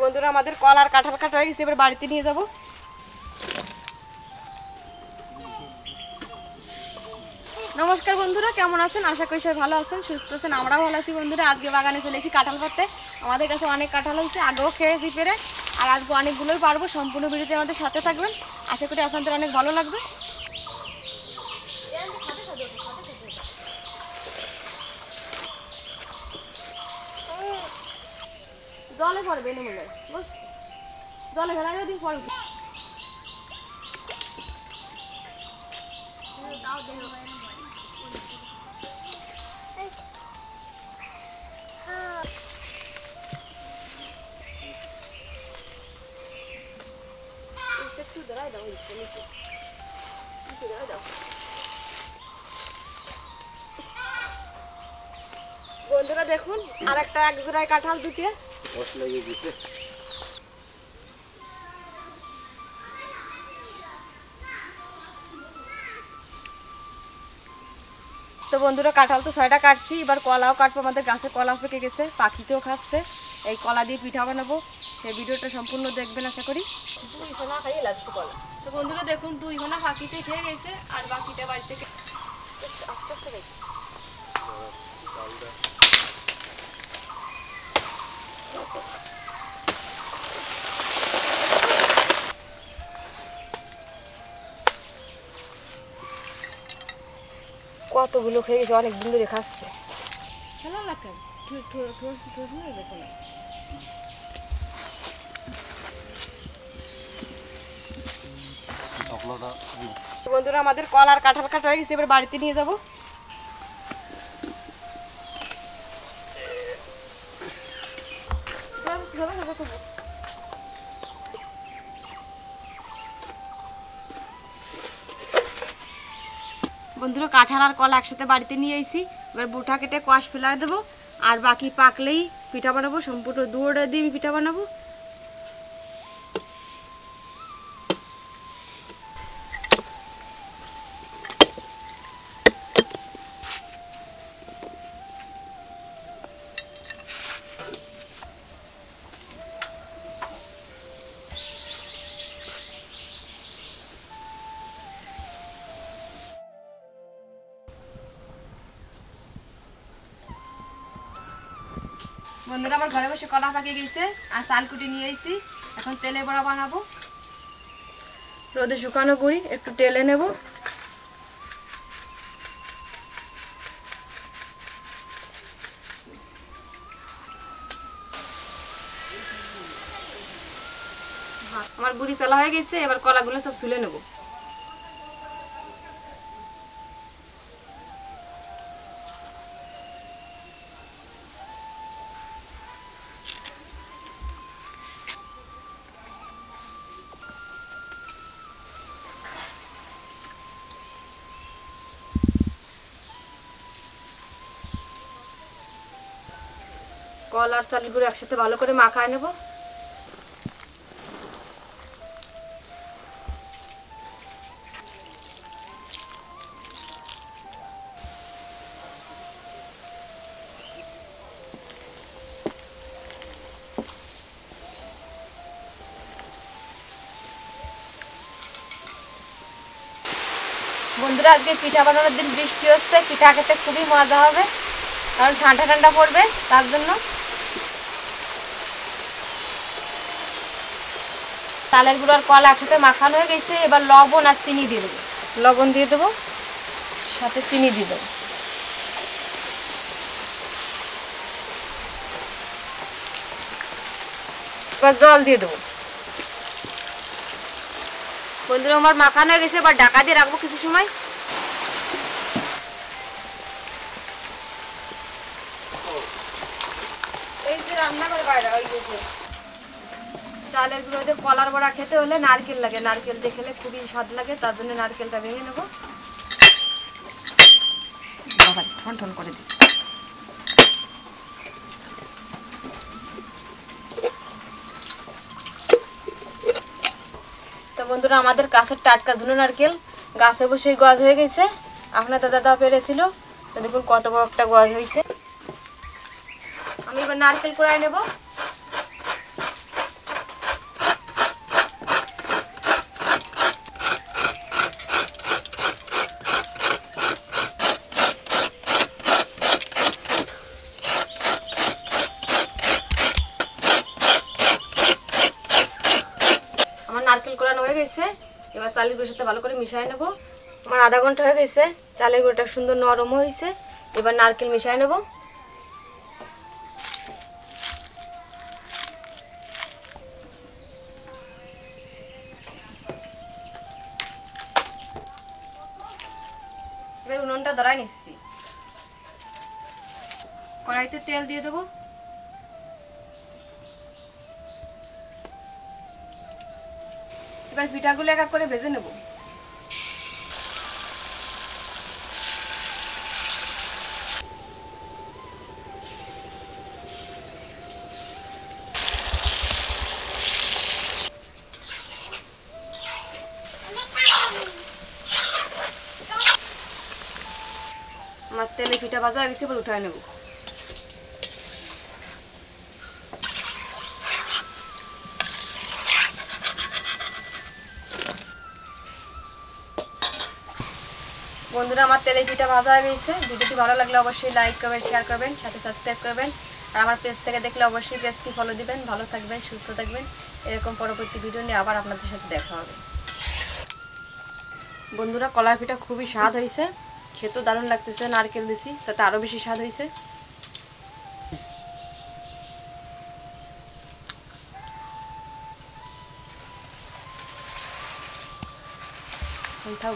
বন্ধুরা আমাদের কল আর কাঁঠাল কাটা হয়ে গেছে, এবার বাড়িতে নিয়ে যাব। নমস্কার বন্ধুরা, কেমন আছেন? আশা করি সবাই ভালো আছেন, সুস্থ আছেন। আমরাও ভালো আছি বন্ধুরা। আজকে বাগানে চলে এসেছি কাঁঠাল পাড়তে। আমাদের কাছে অনেক কাঁঠাল হয়েছে, আগেও খেয়েছি পেরে, আর আজকে অনেকগুলোই পারবো। সম্পূর্ণ ভিডিওতে আমাদের সাথে থাকবেন, আশা করি আপনাদের অনেক ভালো লাগবে। জলে পড়বে নেমে বস, জলে ফেলা দিন পড়বে। বন্ধুরা দেখুন, আর একটা এক জোড়ায় কাঁঠাল দুটিয়ে তো বন্ধুরা কাঁঠাল তো 6টা কাটছি, এবার কলাও কাটবো। আমাদের গাছে কলা পেকে গেছে, পাখিতেও খাচ্ছে। এই কলা দিয়ে পিঠা বানাবো, সেই ভিডিওটা সম্পূর্ণ দেখবেন আশা করি। 2 ঘন্টা খাইয়ে লাগছে কলা। তো বন্ধুরা দেখুন, 2 ঘন্টা পাখিতে খেয়ে গেছে, আর বাকিটা বাড়ি থেকে আস্তে আস্তে খাইছে। কতগুলো খেয়ে গেছে, অনেক দিন ধরে খাচ্ছে। বন্ধুরা আমাদের কল আর কাঁঠাল কাটা হয়ে গেছে, এবার বাড়িতে নিয়ে যাব। বন্ধুরা কাঁঠাল আর কলা একসাথে বাড়িতে নিয়ে এসেছি, এবার বুটা কেটে কোয়াশ ফেলা দেবো, আর বাকি পাকলেই পিঠা বানাবো। সম্পূর্ণ দুধটা দিয়ে আমি পিঠা বানাবো। বন্ধুরা আমার ঘরে বসে কলা পাকে গেছে, আর চাল কুটি নিয়ে এসেছি। এখন তেলে বড়া বানাবো। রোদে শুকানো গুঁড়ি একটু তেলে নেব। আমার গুঁড়ি চালা হয়ে গেছে, এবার কলাগুলো সব ছুলে নেব। কল আর চালের গুঁড়ো একসাথে ভালো করে মাখায় নেব। বন্ধুরা আজকে পিঠা বানানোর দিন, বৃষ্টি হচ্ছে, পিঠা খেতে খুবই মজা হবে, কারণ ঠান্ডা ঠান্ডা পড়বে, তার জন্য। চালের গুঁড়ো আর কলা একসাথে মাখানো হয়ে গেছে, এবার লবণ আর চিনি দিয়ে দেবো। লবণ দিয়ে দেবো, সাথে চিনি দিয়ে দেবো। এবার জল দিয়ে দেবো। বন্ধুরা আমার মাখানো হয়ে গেছে, এবার ঢাকা দিয়ে রাখবো কিছু সময়। এই যে রান্না করে বাইরে ওই চালের গুঁড়ো দিয়ে কলার বড়া খেতে হলে নারকেল লাগে, নারকেল দিয়ে খেলে খুবই স্বাদ লাগে, তার জন্য নারকেলটা ভেঙে নেবো। ঠন ঠন করে দিই। তো বন্ধুরা আমাদের গাছের টাটকা ঝুনো নারকেল গাছে বসে গজ হয়ে গেছে। আপনাদের দাদা পেরেছিল, তো দেখুন কত বড় একটা গজ হয়েছে। আমি এবার নারকেল কুড়াই নেব। চালের গুঁড়োর সাথে ভালো করে মিশিয়ে নেব। আমার আধা ঘন্টা হয়ে গেছে, চালের গুঁড়োটা সুন্দর নরম হয়েছে। এবার নারকেল মিশিয়ে নেব। এবার উনুনটা ধরাই নিচ্ছি। কড়াইতে তেল দিয়ে দেবো। এবার পিঠাগুলো এক এক করে ভেজে নেব। আমার তেলে পিঠা ভাজা হয়ে গেছে, এবার উঠায় নেব। বন্ধুরা, আমার তেলে পিঠা ভাজা হয়ে গেছে। ভিডিওটি ভালো লাগলে অবশ্যই লাইক করবেন, শেয়ার করবেন, সাথে সাবস্ক্রাইব করবেন। আর আমার পেজ থেকে দেখলে অবশ্যই পেজটি ফলো দিবেন। ভালো থাকবেন, সুস্থ থাকবেন। এরকম পরবর্তী ভিডিও নিয়ে আবার আপনাদের সাথে দেখা হবে। বন্ধুরা, কলার পিঠা খুবই স্বাদ হয়েছে, খেতেও দারুণ লাগতেছে। নারকেল দিছি তাতে আরও বেশি স্বাদ হয়েছে। থাক,